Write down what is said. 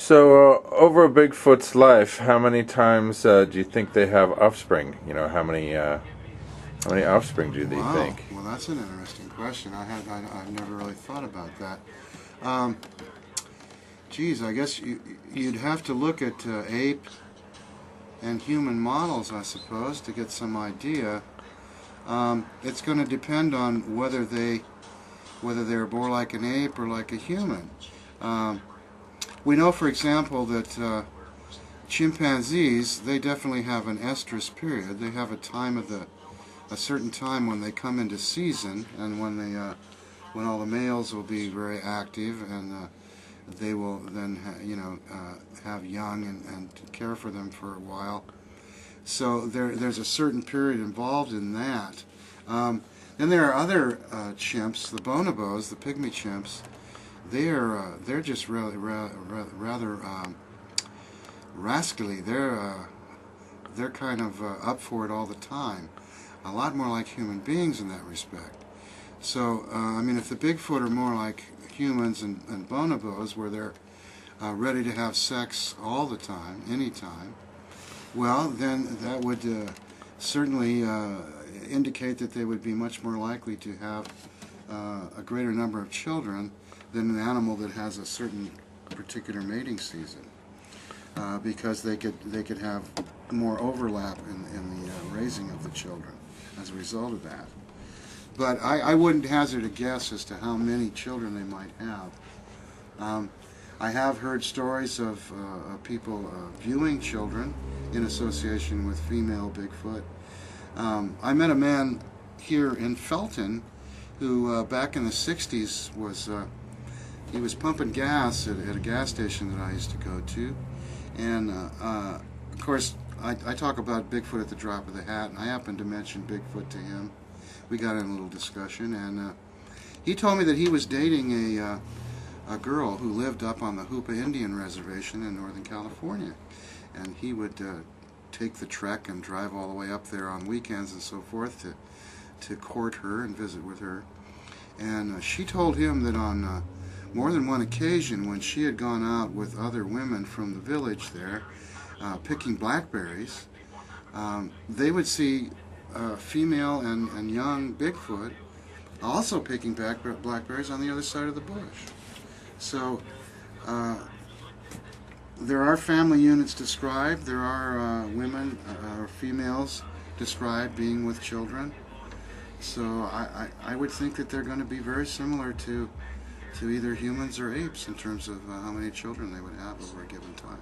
So, over Bigfoot's life, how many times do you think they have offspring? How many offspring do they Wow. think? Well, that's an interesting question. I've never really thought about that. Um, Geez, I guess you'd have to look at ape and human models, I suppose, to get some idea. It's going to depend on whether they're more like an ape or like a human. Um, we know, for example, that chimpanzees, they definitely have an estrus period. They have a certain time when they come into season, and when all the males will be very active, and they will then have young and care for them for a while. So there's a certain period involved in that. Then there are other chimps, the bonobos, the pygmy chimps. They're just really rather rascally. They're kind of up for it all the time. A lot more like human beings in that respect. So I mean, if the Bigfoot are more like humans and bonobos, where they're ready to have sex all the time, anytime, well, then that would certainly indicate that they would be much more likely to have a greater number of children than an animal that has a certain particular mating season, because they could have more overlap in the raising of the children as a result of that. But I wouldn't hazard a guess as to how many children they might have. I have heard stories of people viewing children in association with female Bigfoot. I met a man here in Felton who back in the 60s he was pumping gas at a gas station that I used to go to, and of course I talk about Bigfoot at the drop of the hat, and I happened to mention Bigfoot to him. We got in a little discussion, and he told me that he was dating a girl who lived up on the Hoopa Indian Reservation in Northern California, and he would take the trek and drive all the way up there on weekends and so forth to court her and visit with her. And she told him that on more than one occasion, when she had gone out with other women from the village there picking blackberries, they would see female and young Bigfoot also picking blackberries on the other side of the bush. So there are family units described. There are women or females described being with children. So I would think that they're going to be very similar to either humans or apes in terms of how many children they would have over a given time.